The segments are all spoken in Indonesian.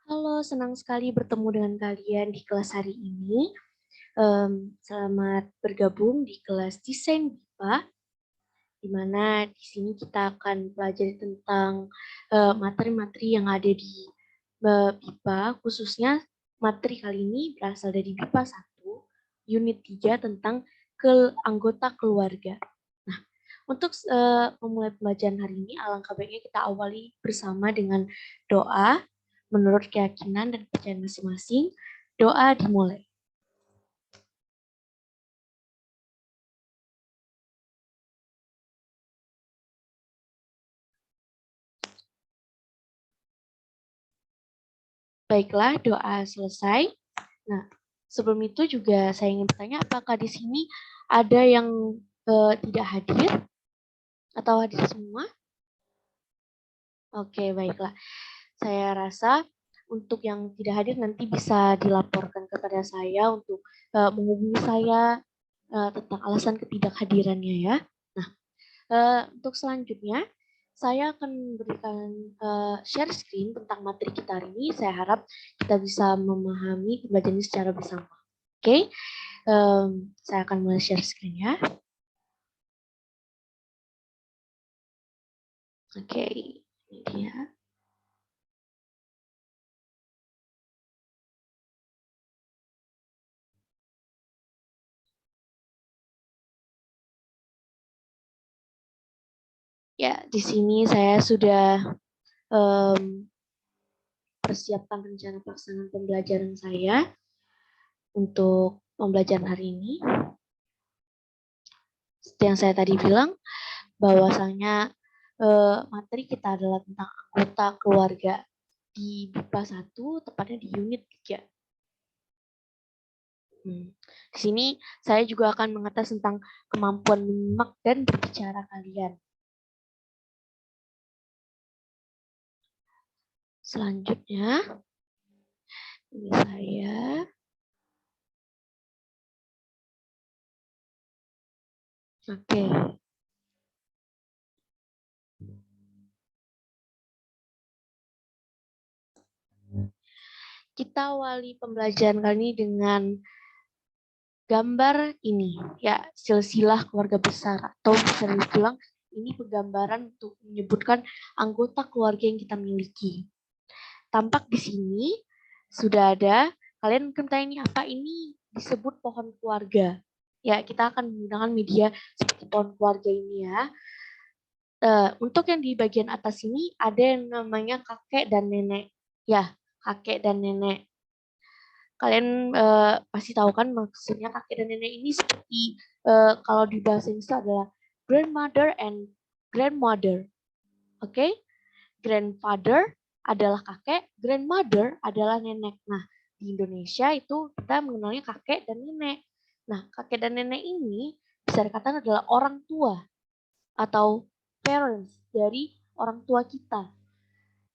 Halo, senang sekali bertemu dengan kalian di kelas hari ini. Selamat bergabung di kelas Desain BIPA, di mana di sini kita akan belajar tentang materi-materi yang ada di BIPA, khususnya materi kali ini berasal dari BIPA 1, Unit 3 tentang anggota keluarga. Nah, untuk memulai pembelajaran hari ini, alangkah baiknya kita awali bersama dengan doa menurut keyakinan dan percayaan masing-masing. Doa dimulai. Baiklah, doa selesai. Nah, sebelum itu juga saya ingin bertanya, apakah di sini ada yang tidak hadir atau hadir semua? Oke, baiklah. Saya rasa untuk yang tidak hadir nanti bisa dilaporkan kepada saya untuk menghubungi saya tentang alasan ketidakhadirannya ya. Nah, untuk selanjutnya saya akan memberikan share screen tentang materi kita hari ini. Saya harap kita bisa memahami pembelajaran ini secara bersama. Oke, saya akan mulai share screen ya. Oke, ini dia. Ya, di sini saya sudah persiapkan rencana pelaksanaan pembelajaran saya untuk pembelajaran hari ini. Seperti yang saya tadi bilang, bahwasanya materi kita adalah tentang anggota keluarga di BIPA 1, tepatnya di unit 3. Di sini saya juga akan mengatas tentang kemampuan menyimak dan berbicara kalian. Selanjutnya, ini saya. Oke. Kita awali pembelajaran kali ini dengan gambar ini, ya, silsilah keluarga besar, atau bisa dibilang ini penggambaran untuk menyebutkan anggota keluarga yang kita miliki. Tampak di sini sudah ada, kalian mungkin tanya ini apa, ini disebut pohon keluarga. Ya, kita akan menggunakan media seperti pohon keluarga ini ya. Untuk yang di bagian atas ini ada yang namanya kakek dan nenek. Ya, kakek dan nenek. Kalian pasti tahu kan maksudnya kakek dan nenek ini seperti kalau di bahasa Inggris adalah grandmother and grandmother. Oke? Okay? Grandfather adalah kakek, grandmother adalah nenek. Nah, di Indonesia itu kita mengenalnya kakek dan nenek. Nah, kakek dan nenek ini bisa dikatakan adalah orang tua atau parents dari orang tua kita.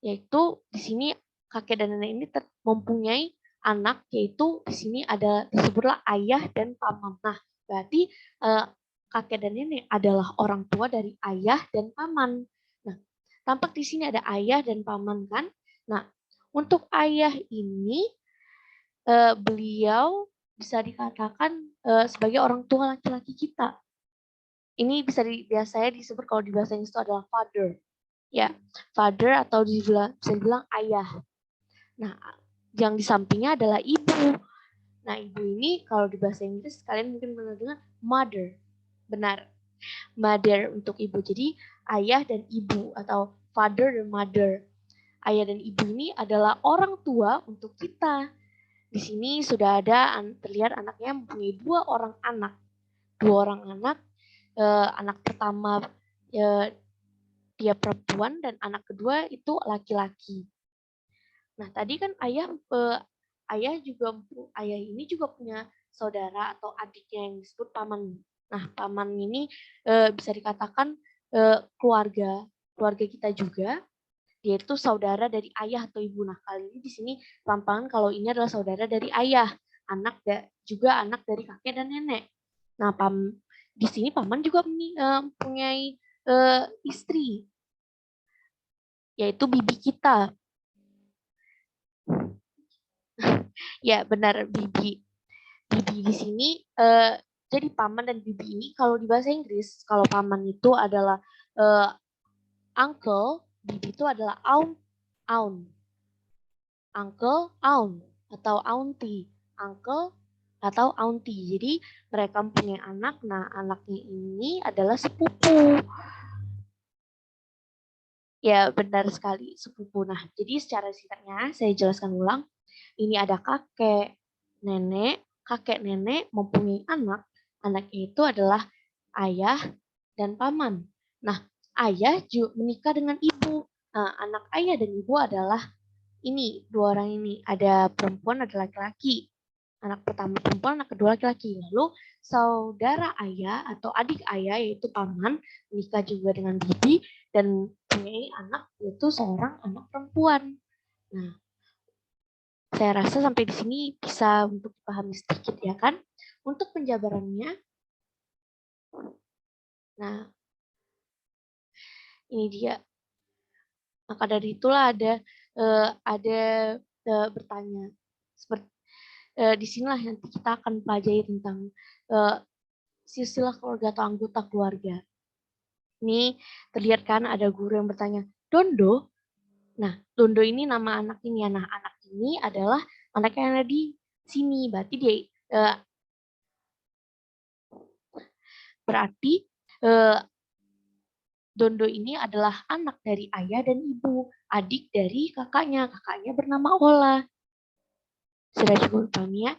Yaitu di sini kakek dan nenek ini mempunyai anak, yaitu di sini ada disebutlah ayah dan paman. Nah, berarti kakek dan nenek adalah orang tua dari ayah dan paman. Nah, tampak di sini ada ayah dan paman kan? Nah, untuk ayah ini beliau bisa dikatakan sebagai orang tua laki-laki kita. Ini biasanya disebut kalau di bahasa Inggris itu adalah father. Ya, father atau bisa dibilang ayah. Nah, yang di sampingnya adalah ibu. Nah, ibu ini kalau di bahasa Inggris kalian mungkin pernah dengar mother. Benar. Mother untuk ibu. Jadi ayah dan ibu atau father dan mother. Ayah dan ibu ini adalah orang tua untuk kita. Di sini sudah ada terlihat anaknya mempunyai 2 orang anak. 2 orang anak. Anak pertama dia perempuan dan anak kedua itu laki-laki. Nah, tadi kan ayah ini juga punya saudara atau adiknya yang disebut paman. Nah, paman ini bisa dikatakan keluarga kita juga, yaitu saudara dari ayah atau ibu. Nah, kali ini di sini pelan kalau ini adalah saudara dari ayah, juga anak dari kakek dan nenek. Nah, di sini paman juga mempunyai istri, yaitu bibi kita. Ya, benar, bibi. Bibi di sini jadi paman dan bibi ini kalau di bahasa Inggris, kalau paman itu adalah uncle, bibi itu adalah aunt. Uncle, aunt atau auntie. Uncle atau auntie. Jadi mereka punya anak, nah anaknya ini adalah sepupu. Ya, benar sekali, sepupu. Nah, jadi secara singkatnya saya jelaskan ulang. Ini ada kakek nenek mempunyai anak. Anaknya itu adalah ayah dan paman. Nah, ayah juga menikah dengan ibu. Nah, anak ayah dan ibu adalah ini, dua orang ini. Ada perempuan, ada laki-laki. Anak pertama perempuan, anak kedua laki-laki. Lalu saudara ayah atau adik ayah yaitu paman menikah juga dengan bibi dan punya anak yaitu seorang anak perempuan. Nah, saya rasa sampai di sini bisa untuk dipahami sedikit ya kan. Untuk penjabarannya, nah ini dia. Maka dari itulah bertanya seperti di sinilah nanti kita akan pelajari tentang silsilah keluarga atau anggota keluarga. Ini terlihat kan ada guru yang bertanya, Dondo? Nah, Dondo ini nama anak ini ya. Nah, anak ini adalah anak yang ada di sini. Berarti Dondo ini adalah anak dari ayah dan ibu, adik dari kakaknya. Kakaknya bernama Ola. Sudah cukup paham ya?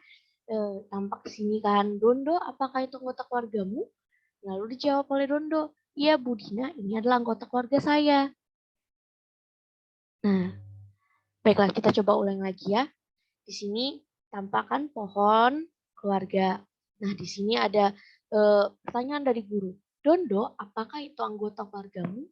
Tampak di sini kan, Dondo, apakah itu anggota keluargamu? Lalu dijawab oleh Dondo, iya Bu Dina, ini adalah anggota keluarga saya. Nah, baiklah kita coba ulang lagi ya. Di sini tampakkan pohon keluarga. Nah, di sini ada pertanyaan dari guru. Dondo, apakah itu anggota keluargamu?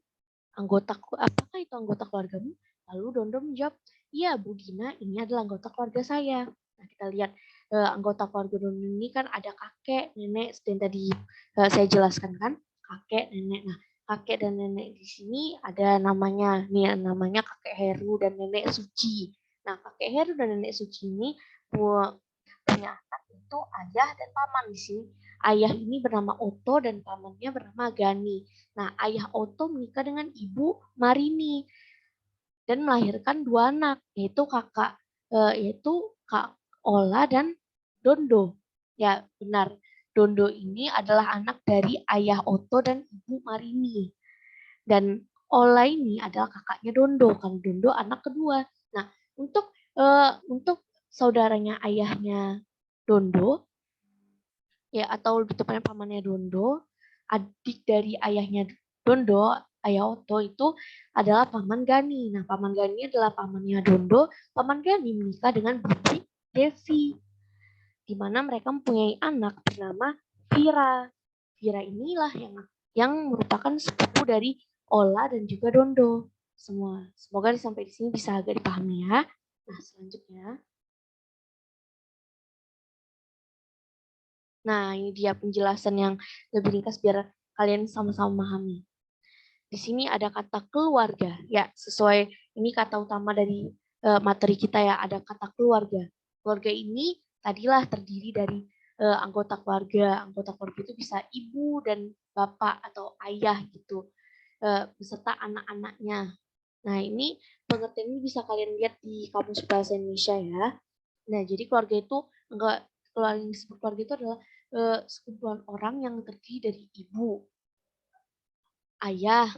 Apakah itu anggota keluargamu? Lalu Dondo menjawab, iya Bu Dina, ini adalah anggota keluarga saya. Nah, kita lihat anggota keluarga Dondo ini kan ada kakek, nenek, dan tadi saya jelaskan kan, kakek, nenek. Nah, kakek dan nenek di sini ada namanya, nih namanya kakek Heru dan nenek Suci. Nah, kakek Heru dan nenek Suci ini punya anak itu ayah dan paman di sini. Ayah ini bernama Oto dan pamannya bernama Gani. Nah, ayah Oto menikah dengan ibu Marini dan melahirkan dua anak, yaitu Kak Ola dan Dondo. Ya, benar. Dondo ini adalah anak dari ayah Oto dan ibu Marini. Dan Ola ini adalah kakaknya Dondo, kan Dondo anak kedua. Nah, untuk saudaranya ayahnya Dondo, ya atau lebih tepatnya pamannya Dondo, adik dari ayahnya Dondo, ayah Oto itu adalah paman Gani. Nah, paman Gani adalah pamannya Dondo. Paman Gani menikah dengan Bibi Devi, di mana mereka mempunyai anak bernama Vira. Vira inilah yang merupakan sepupu dari Ola dan juga Dondo. Semua. Semoga sampai di sini bisa agak dipahami ya. Nah, selanjutnya. Nah, ini dia penjelasan yang lebih ringkas biar kalian sama-sama memahami. Di sini ada kata keluarga. Ya, sesuai ini kata utama dari materi kita ya, ada kata keluarga. Keluarga ini tadilah terdiri dari anggota keluarga. Anggota keluarga itu bisa ibu dan bapak atau ayah gitu, beserta anak-anaknya. Nah, ini pengertian ini bisa kalian lihat di Kamus Bahasa Indonesia ya. Nah, jadi keluarga itu enggak, kalau yang disebut keluarga itu adalah sekumpulan orang yang terdiri dari ibu, ayah,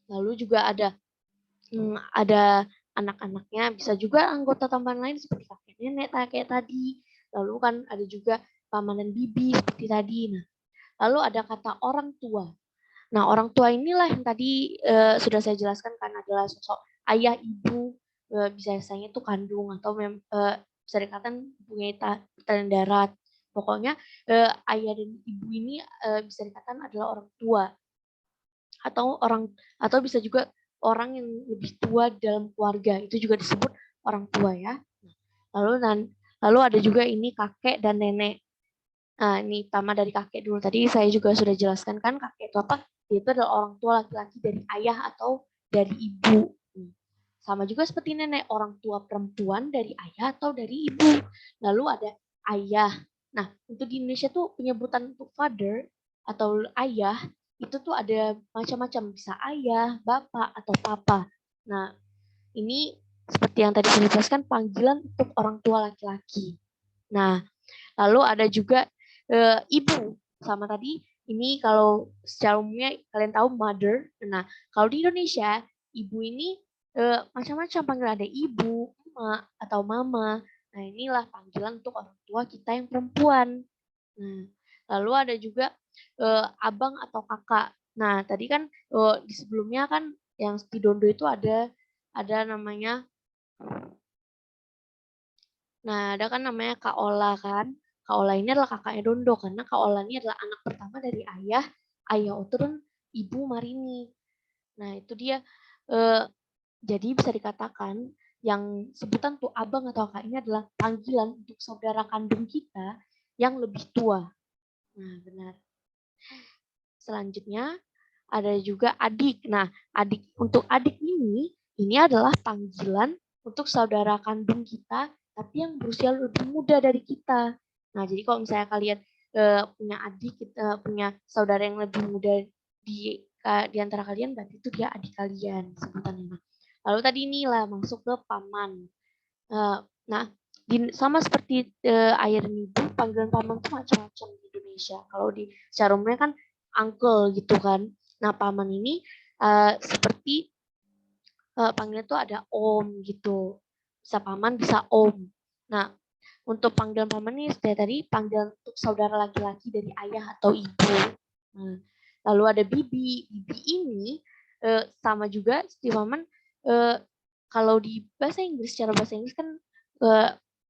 lalu juga ada anak-anaknya, bisa juga anggota tambahan lain seperti kakek nenek kayak tadi. Lalu kan ada juga paman dan bibi seperti tadi. Nah, lalu ada kata orang tua. Nah, orang tua inilah yang tadi sudah saya jelaskan kan adalah sosok ayah, ibu, biasanya itu kandung atau bisa dikatakan punya talen darat. Pokoknya ayah dan ibu ini bisa dikatakan adalah orang tua atau bisa juga orang yang lebih tua dalam keluarga, itu juga disebut orang tua ya. Lalu ada juga ini kakek dan nenek. Nah, ini pertama dari kakek dulu. Tadi saya juga sudah jelaskan kan kakek itu apa? Itu adalah orang tua laki-laki dari ayah atau dari ibu. Sama juga seperti nenek, orang tua perempuan dari ayah atau dari ibu. Lalu ada ayah. Nah, untuk di Indonesia tuh penyebutan untuk father atau ayah itu tuh ada macam-macam, bisa ayah, bapak, atau papa. Nah, ini seperti yang tadi saya jelaskan, panggilan untuk orang tua laki-laki. Nah, lalu ada juga ibu, sama tadi ini kalau secara umumnya kalian tahu mother. Nah, kalau di Indonesia ibu ini macam-macam panggilan, ada ibu, emak, atau mama. Nah, inilah panggilan untuk orang tua kita yang perempuan. Nah, lalu ada juga abang atau kakak. Nah, tadi kan di sebelumnya kan yang di Dondo itu ada namanya. Nah, ada kan namanya Kak Ola kan. Kak Ola ini adalah kakaknya Dondo karena Kak Ola ini adalah anak pertama dari ayah Oturun, ibu Marini. Nah, itu dia. Eh, jadi bisa dikatakan yang sebutan tuh abang atau kakak ini adalah panggilan untuk saudara kandung kita yang lebih tua. Nah, benar. Selanjutnya ada juga adik. Nah, untuk adik ini adalah panggilan untuk saudara kandung kita, tapi yang berusia lebih muda dari kita. Nah, jadi kalau misalnya kalian punya adik, kita punya saudara yang lebih muda di antara kalian, berarti itu dia adik kalian sebutannya. Lalu tadi inilah masuk ke paman. Nah, sama seperti ayah dan ibu, panggilan paman itu macam-macam di Indonesia. Kalau di secara umumnya kan uncle gitu kan. Nah, paman ini seperti panggilan itu ada om gitu. Bisa paman, bisa om. Nah, untuk panggilan paman ini tadi panggilan untuk saudara laki-laki dari ayah atau ibu. Nah, lalu ada bibi. Bibi ini sama juga seperti paman. Kalau di bahasa Inggris, secara bahasa Inggris kan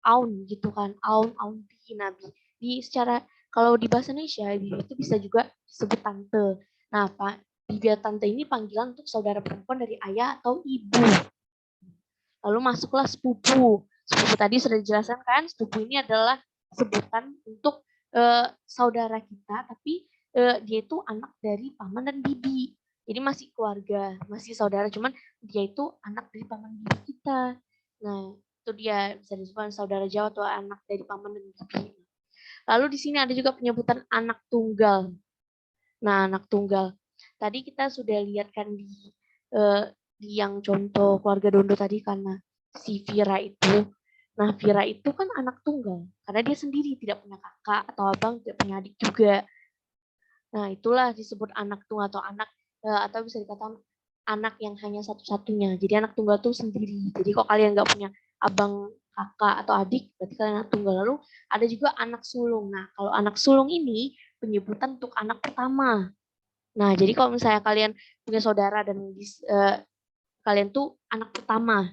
aun gitu kan, aun bi, nabi. Secara kalau di bahasa Indonesia bibi itu bisa juga disebut tante. Nah, Pak, bibi atau tante ini panggilan untuk saudara perempuan dari ayah atau ibu. Lalu masuklah sepupu. Sepupu tadi sudah dijelaskan kan, sepupu ini adalah sebutan untuk saudara kita, tapi dia itu anak dari paman dan bibi. Jadi masih keluarga, masih saudara, cuman dia itu anak dari paman bibi kita. Nah, itu dia bisa disebut saudara jauh atau anak dari paman dan bibi. Lalu di sini ada juga penyebutan anak tunggal. Nah, anak tunggal. Tadi kita sudah lihat kan di yang contoh keluarga Dondo tadi karena si Vira itu. Nah, Vira itu kan anak tunggal karena dia sendiri tidak punya kakak atau abang, tidak punya adik juga. Nah, itulah disebut anak tunggal atau anak atau bisa dikatakan anak yang hanya satu-satunya. Jadi anak tunggal itu sendiri. Jadi kalau kalian nggak punya abang, kakak atau adik, berarti kalian anak tunggal. Lalu ada juga anak sulung. Nah, kalau anak sulung ini penyebutan untuk anak pertama. Nah, jadi kalau misalnya kalian punya saudara dan kalian tuh anak pertama,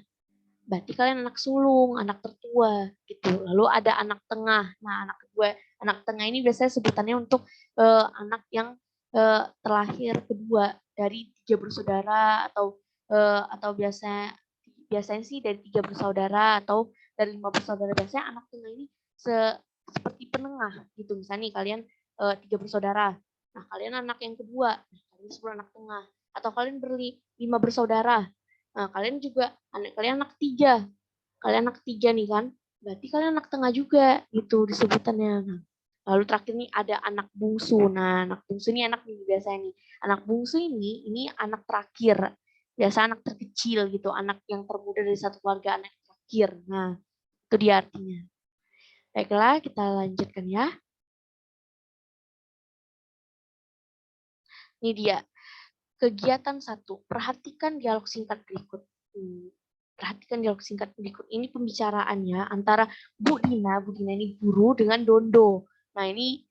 berarti kalian anak sulung, anak tertua gitu. Lalu ada anak tengah. Nah, anak tengah ini biasanya sebutannya untuk anak yang terlahir kedua dari 3 bersaudara atau biasanya sih dari 3 bersaudara atau dari 5 bersaudara. Biasanya anak tengah ini seperti penengah gitu. Misalnya nih kalian 3 bersaudara. Nah, kalian anak yang kedua. Nah, kalian disebut anak tengah. Atau kalian 5 bersaudara. Nah, kalian anak ketiga. Kalian anak ketiga nih kan. Berarti kalian anak tengah juga gitu disebutannya. Nah, lalu terakhir nih ada anak bungsu. Nah, anak bungsu ini anak nih biasanya nih. Anak bungsu ini anak terakhir. Biasa anak terkecil gitu, anak yang termuda dari satu keluarga, anak terakhir. Nah, itu dia artinya. Baiklah, kita lanjutkan ya. Ini dia. Kegiatan 1, perhatikan dialog singkat berikut. Perhatikan dialog singkat berikut. Ini pembicaraannya antara Bu Dina ini guru dengan Dondo. Nah, ini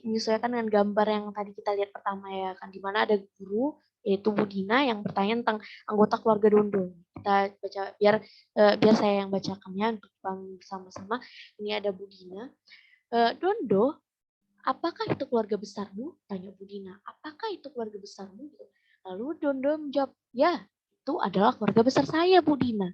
menyesuaikan dengan gambar yang tadi kita lihat pertama ya kan, di mana ada guru yaitu Bu Dina yang bertanya tentang anggota keluarga Dondo. Kita baca biar saya yang bacakannya untuk bersama-sama. Ini ada Bu Dina. Dondo, apakah itu keluarga besarmu? Tanya Budina. Apakah itu keluarga besarmu? Lalu Dondo menjawab, ya, itu adalah keluarga besar saya, Budina.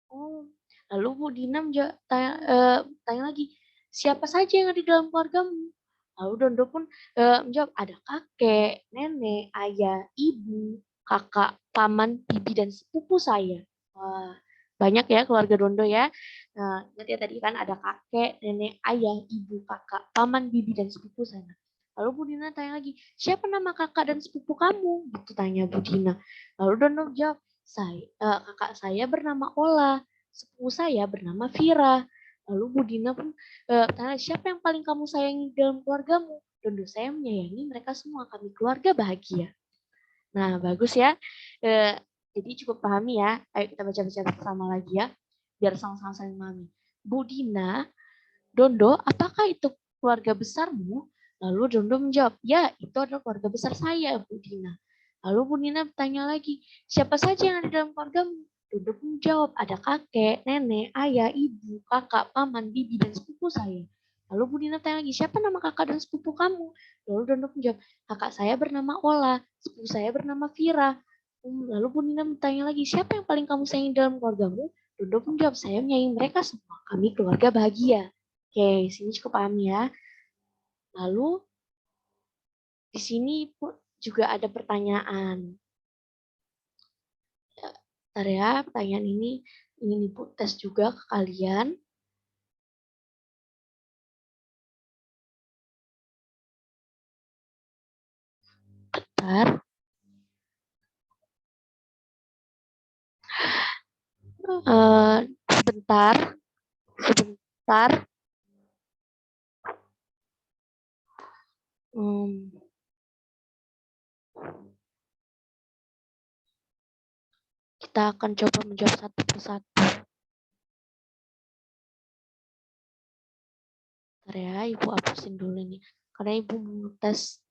Oh, lalu Budina tanya lagi, siapa saja yang ada di dalam keluargamu? Lalu Dondo pun menjawab, ada kakek, nenek, ayah, ibu, kakak, paman, bibi, dan sepupu saya. Wah, banyak ya keluarga Dondo ya. Nah, ingat ya tadi kan ada kakek, nenek, ayah, ibu, kakak, paman, bibi, dan sepupu saya. Lalu Bu Dina tanya lagi, siapa nama kakak dan sepupu kamu? Gitu tanya Bu Dina. Lalu Dondo jawab, kakak saya bernama Ola, sepupu saya bernama Vira. Lalu Bu Dina pun tanya, siapa yang paling kamu sayangi dalam keluargamu? Dondo, saya menyayangi mereka semua, kami keluarga bahagia. Nah, bagus ya. Eh, jadi cukup pahami ya. Ayo kita baca-baca bersama lagi ya. Biar sama-sama saling memahami. Bu Dina, Dondo, apakah itu keluarga besarmu? Lalu Dondo menjawab, ya itu adalah keluarga besar saya, Bu Dina. Lalu Bu Dina bertanya lagi, siapa saja yang ada dalam keluargamu? Dondo pun menjawab, ada kakek, nenek, ayah, ibu, kakak, paman, bibi, dan sepupu saya. Lalu Bu Dina tanya lagi, siapa nama kakak dan sepupu kamu? Lalu Dondo menjawab, kakak saya bernama Ola, sepupu saya bernama Vira. Lalu Bu Dina bertanya lagi, siapa yang paling kamu sayangi dalam keluargamu? Dondo pun menjawab, saya menyayangi mereka semua, kami keluarga bahagia. Oke, sini cukup paham ya. Lalu di sini pun juga ada pertanyaan. Bentar ya, pertanyaan ini Bu tes juga ke kalian. Bentar. Sebentar. Sebentar. Kita akan coba menjawab satu persatu. Bentar ya, Ibu hapusin dulu ini. Karena Ibu mau tes.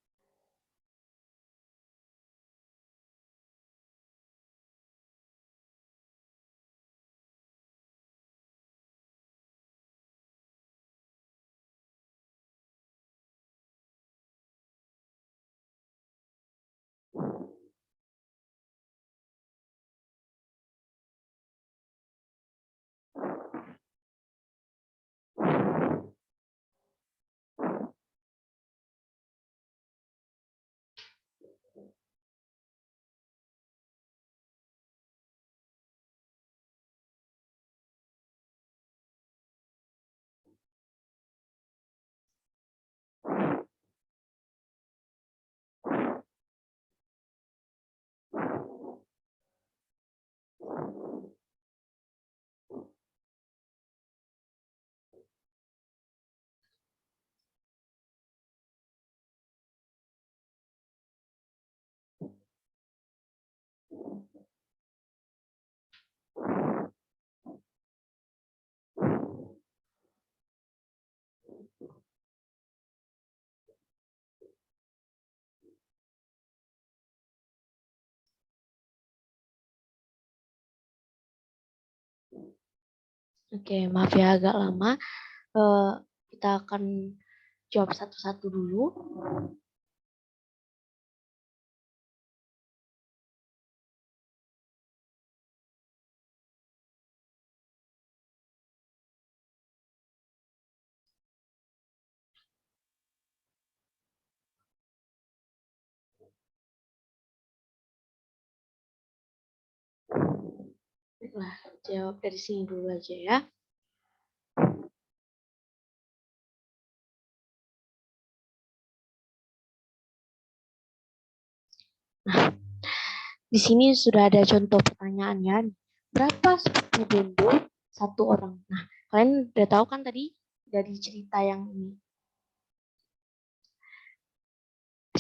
Oke, maaf ya agak lama. Kita akan jawab satu-satu dulu. Baiklah, jawab dari sini dulu aja ya. Nah, di sini sudah ada contoh pertanyaan ya. Berapa sepupu Dondo satu orang? Nah, kalian udah tahu kan tadi dari cerita yang ini.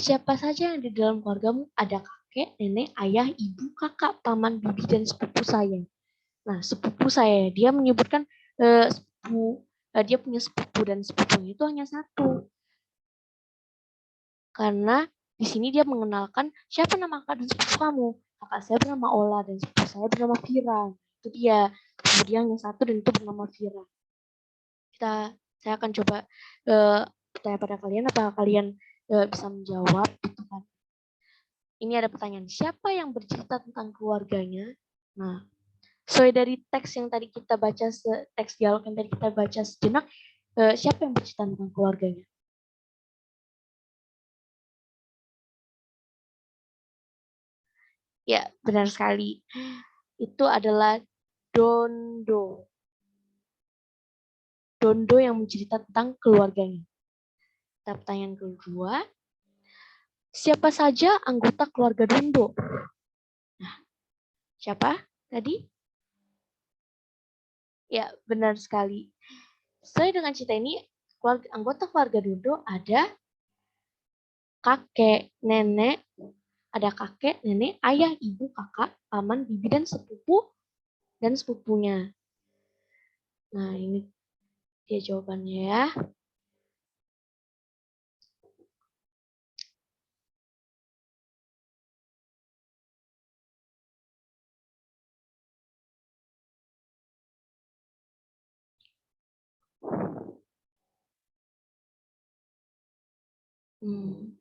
Siapa saja yang di dalam keluargamu? Ada kakek, nenek, ayah, ibu, kakak, paman, bibi, dan sepupu saya. Nah, sepupu saya, dia menyebutkan dia punya sepupu dan sepupunya itu hanya satu. Karena di sini dia mengenalkan siapa nama kakak dan sepupu kamu. Kakak saya bernama Ola dan sepupu saya bernama Vira. Itu dia. Kemudian yang satu dan itu bernama Vira. Saya akan coba bertanya pada kalian apakah kalian bisa menjawab gitu kan. Ini ada pertanyaan, siapa yang bercerita tentang keluarganya? Nah, sesuai dari teks yang tadi kita baca, teks dialog yang tadi kita baca sejenak, siapa yang bercerita tentang keluarganya? Ya, benar sekali. Itu adalah Dondo. Dondo yang mencerita tentang keluarganya. Pertanyaan kedua, siapa saja anggota keluarga Dondo? Nah, siapa tadi? Ya, benar sekali. Sesuai dengan cerita ini, anggota keluarga Dondo ada kakek, nenek, ada kakek, nenek, ayah, ibu, kakak, paman, bibi, dan sepupu dan sepupunya. Nah, ini dia jawabannya ya. Hmm.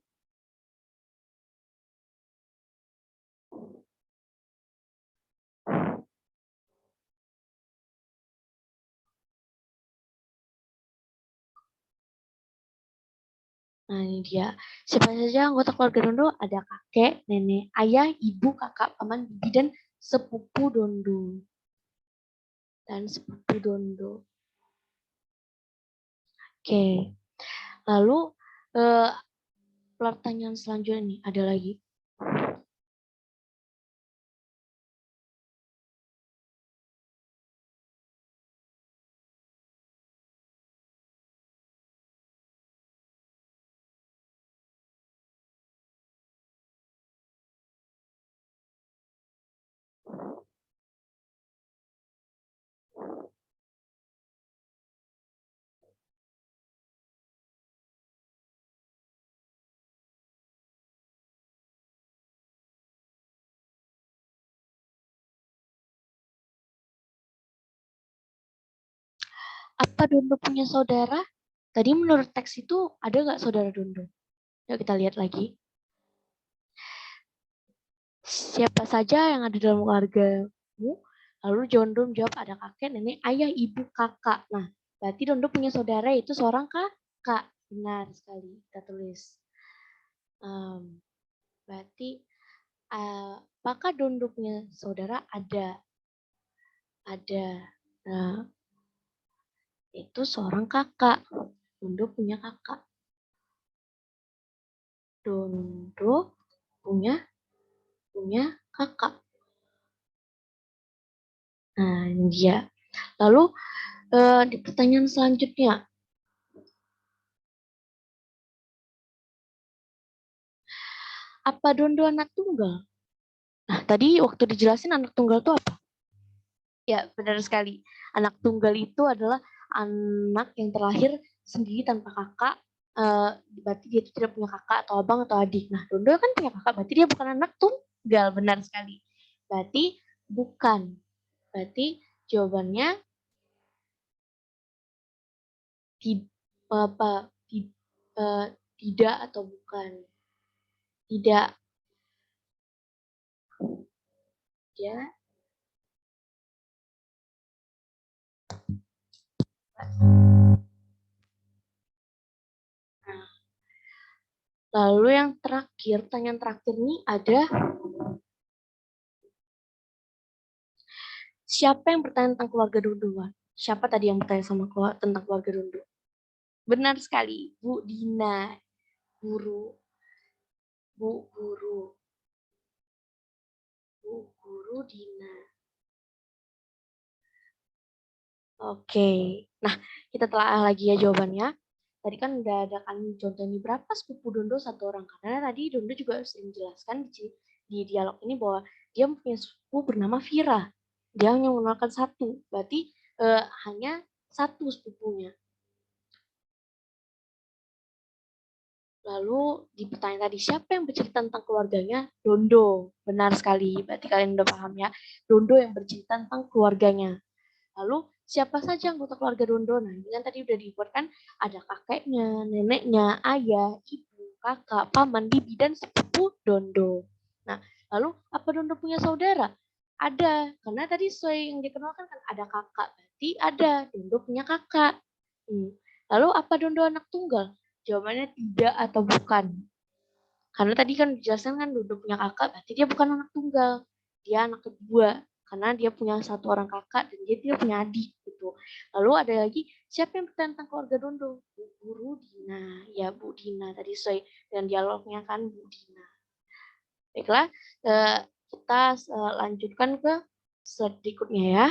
Nah, ini dia. Siapa saja anggota keluarga Dondo? Ada kakek, nenek, ayah, ibu, kakak, paman, bibi, dan sepupu Dondo. Dan sepupu Dondo. Oke. Lalu pertanyaan selanjutnya nih, ada lagi. Apa Dondo punya saudara? Tadi menurut teks itu ada nggak saudara Dondo? Yuk kita lihat lagi. Siapa saja yang ada dalam keluargamu? Lalu Dondo menjawab ada kakek, nenek, ayah, ibu, kakak. Nah, berarti Dondo punya saudara itu seorang kakak. Benar sekali, kita tulis. Berarti apakah Dondo punya saudara? Ada. Ada. Nah, itu seorang kakak. Dondo punya kakak. Dondo punya kakak. Nah, ini dia. Lalu di pertanyaan selanjutnya, apa Dondo anak tunggal? Nah, tadi waktu dijelasin anak tunggal itu apa? Ya, benar sekali. Anak tunggal itu adalah anak yang terlahir sendiri tanpa kakak. Berarti dia itu tidak punya kakak atau abang atau adik. Nah, Dondo kan punya kakak, berarti dia bukan anak tunggal. Benar sekali. Berarti bukan. Berarti jawabannya apa, tidak atau bukan. Tidak. Ya. Nah, lalu yang terakhir, pertanyaan terakhir ini ada siapa yang bertanya tentang keluarga Dondo? Siapa tadi yang bertanya tentang keluarga Dondo? Benar sekali, Bu Dina, guru, Bu Guru, Bu Guru Dina. Oke, nah kita telah lagi ya jawabannya. Tadi kan udah ada kan contohnya berapa sepupu Dondo satu orang. Karena tadi Dondo juga sering menjelaskan di dialog ini bahwa dia punya sepupu bernama Vira. Dia hanya mengenalkan satu, berarti hanya satu sepupunya. Lalu di pertanyaan tadi, siapa yang bercerita tentang keluarganya? Dondo. Benar sekali, berarti kalian udah paham ya. Dondo yang bercerita tentang keluarganya. Lalu siapa saja anggota keluarga Dondo? Nah, ini kan tadi udah dibuatkan ada kakeknya, neneknya, ayah, ibu, kakak, paman, bibi, dan sepupu Dondo. Nah, lalu apa Dondo punya saudara? Ada, karena tadi sesuai yang dikenalkan kan ada kakak, berarti ada Dondo punya kakak. Lalu apa Dondo anak tunggal? Jawabannya tidak atau bukan. Karena tadi kan dijelaskan kan udah punya kakak, berarti dia bukan anak tunggal. Dia anak kedua. Karena dia punya satu orang kakak dan dia punya adik gitu. Lalu ada lagi, siapa yang bertanya tentang keluarga Dondo? Bu Guru Dina. Ya Bu Dina tadi sesuai dengan dialognya kan Bu Dina. Baiklah, kita lanjutkan ke slide berikutnya ya.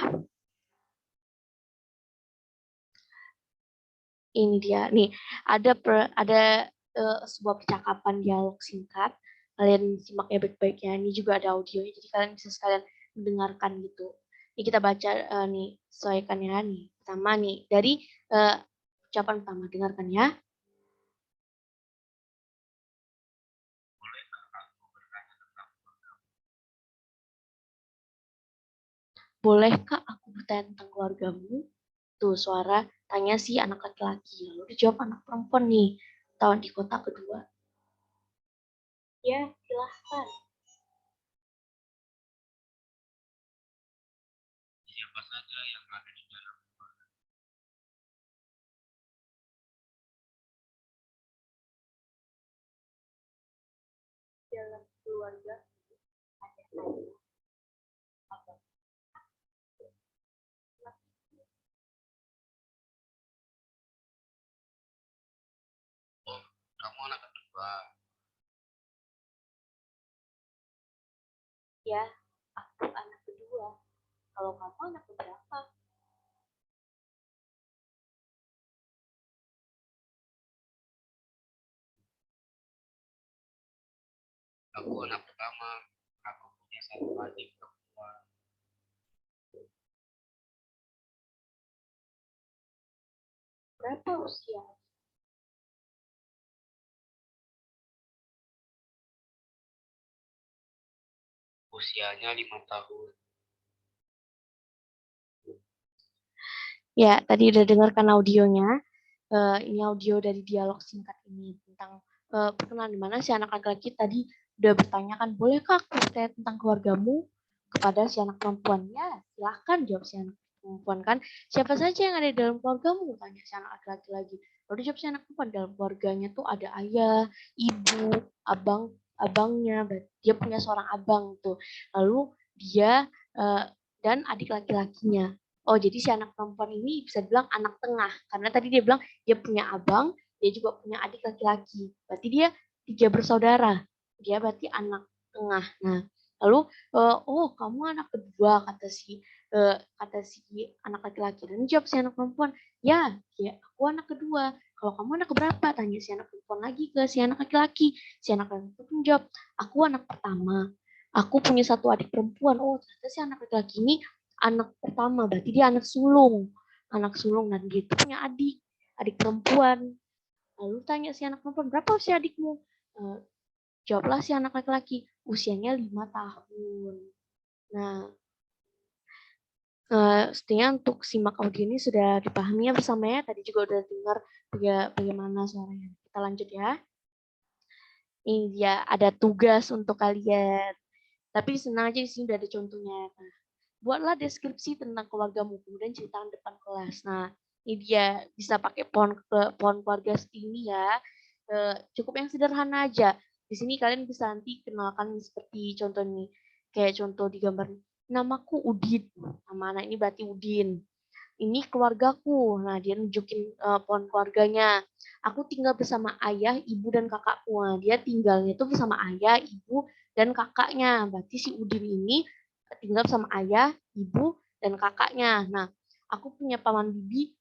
Ini dia nih, ada sebuah percakapan dialog singkat. Kalian simak ya baik-baik ya. Ini juga ada audionya, jadi kalian bisa sekalian mendengarkan gitu. Ini kita baca nih, sesuaikan ya nih. Pertama nih, dari ucapan pertama, dengarkan ya. Bolehkah aku bertanya tentang keluargamu? Tuh suara tanya si anak laki-laki. Lalu dijawab anak perempuan nih, tahun di kota kedua. Ya, silahkan. Siapa saja yang ada di dalam keluarga ada saya. Oh, kamu anak kedua. Ya, aku anak kedua. Kalau kamu anak keberapa? Aku anak pertama. Aku punya satu adik perempuan. Berapa usia? Usianya 5 tahun. Ya, tadi udah dengarkan audionya. Ini audio dari dialog singkat ini tentang perkenalan di mana si anak laki-laki tadi udah bertanya kan, bolehkah aku bertanya tentang keluargamu kepada si anak perempuan? Ya, silahkan jawab si anak perempuan kan. Siapa saja yang ada di dalam keluargamu? Tanya si anak laki-laki lagi. Lalu jawab si anak perempuan, dalam keluarganya tuh ada ayah, ibu, abangnya, dia punya seorang abang tuh. Lalu dia dan adik laki-lakinya. Oh, jadi si anak perempuan ini bisa dibilang anak tengah. Karena tadi dia bilang dia punya abang, dia juga punya adik laki-laki. Berarti dia 3 bersaudara. Dia berarti anak tengah. Nah, lalu oh kamu anak kedua kata si anak laki-laki. Dan jawab si anak perempuan, ya aku anak kedua. Kalau kamu anak keberapa? Tanya si anak perempuan lagi ke si anak laki-laki. Si anak laki-laki pun jawab, aku anak pertama. Aku punya satu adik perempuan. Oh, ternyata si anak laki-laki ini anak pertama, berarti dia anak sulung dan dia itu punya adik perempuan. Lalu tanya si anak perempuan, berapa usia adikmu? Jawablah si anak laki-laki, usianya 5 tahun. Nah, setidaknya untuk simak audio ini sudah dipahami ya bersama ya. Tadi juga udah dengar bagaimana suaranya. Kita lanjut ya. Ini dia ada tugas untuk kalian. Tapi senang aja di sini udah ada contohnya. Nah, buatlah deskripsi tentang keluargamu, kemudian ceritakan depan kelas. Nah, ini dia bisa pakai pohon keluarga ini ya. Cukup yang sederhana aja. Di sini kalian bisa nanti kenalkan seperti contoh ini. Kayak contoh di gambar, namaku Udin. Nama anak ini berarti Udin. Ini keluargaku. Nah, dia nunjukin pohon keluarganya. Aku tinggal bersama ayah, ibu, dan kakakku. Nah, dia tinggalnya itu bersama ayah, ibu, dan kakaknya. Berarti si Udin ini tinggal bersama ayah, ibu, dan kakaknya. Nah, aku punya paman, bibi,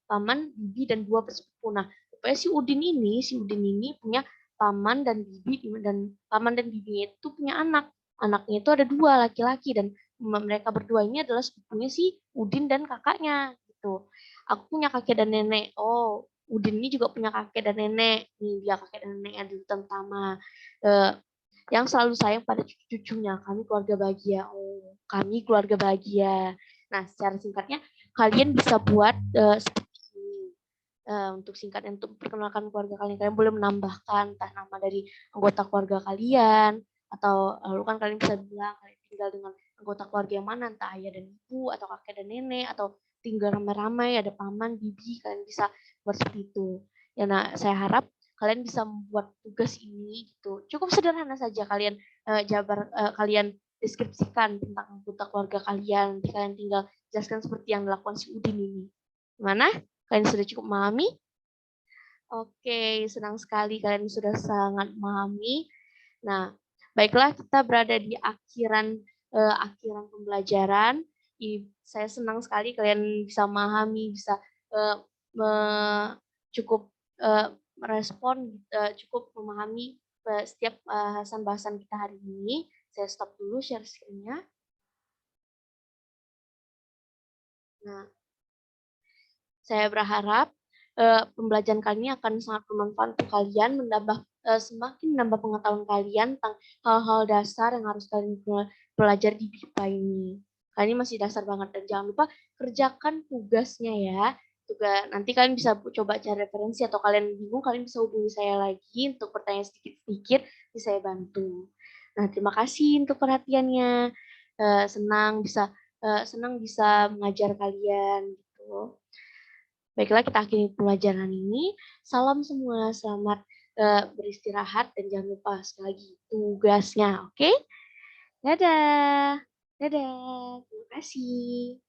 dan 2 bersepupu. Nah, supaya si Udin ini punya paman dan bibi, dan paman dan bibinya itu punya anak. Anaknya itu ada 2 laki-laki, dan mereka berdua ini adalah sepupunya si Udin dan kakaknya gitu. Aku punya kakek dan nenek. Oh, Udin ini juga punya kakek dan nenek. Nih dia kakek dan nenek yang utama. Eh, yang selalu sayang pada cucu-cucunya. Kami keluarga bahagia. Oh, kami keluarga bahagia. Nah, secara singkatnya kalian bisa buat seperti ini. Untuk singkatnya untuk perkenalkan keluarga kalian, kalian boleh menambahkan entah nama dari anggota keluarga kalian atau lalu kan kalian bisa bilang kalian tinggal dengan anggota keluarga yang mana, entah ayah dan ibu atau kakek dan nenek atau tinggal ramai-ramai ada paman, bibi, kalian bisa buat seperti itu. Ya, nah saya harap kalian bisa membuat tugas ini gitu. Cukup sederhana saja kalian kalian deskripsikan tentang anggota keluarga kalian. Nanti kalian tinggal jelaskan seperti yang dilakukan si Udin ini. Gimana? Kalian sudah cukup memahami? Oke, senang sekali kalian sudah sangat memahami. Nah, baiklah kita berada di akhiran pembelajaran. Saya senang sekali kalian bisa memahami, bisa eh, cukup merespon, cukup memahami setiap bahasan-bahasan kita hari ini. Saya stop dulu share screen-nya. Nah, saya berharap pembelajaran kali ini akan sangat bermanfaat untuk kalian, semakin menambah pengetahuan kalian tentang hal-hal dasar yang harus kalian pelajari di BIPA ini. Kali ini masih dasar banget, dan jangan lupa kerjakan tugasnya ya. Juga nanti kalian bisa coba cari referensi, atau kalian bingung kalian bisa hubungi saya lagi untuk pertanyaan sedikit-sedikit, bisa saya bantu. Nah, terima kasih untuk perhatiannya. Senang bisa mengajar kalian gitu. Baiklah, kita akhiri pelajaran ini. Salam semua, selamat beristirahat, dan jangan lupa sekali lagi tugasnya, oke? Dadah. Dadah. Terima kasih.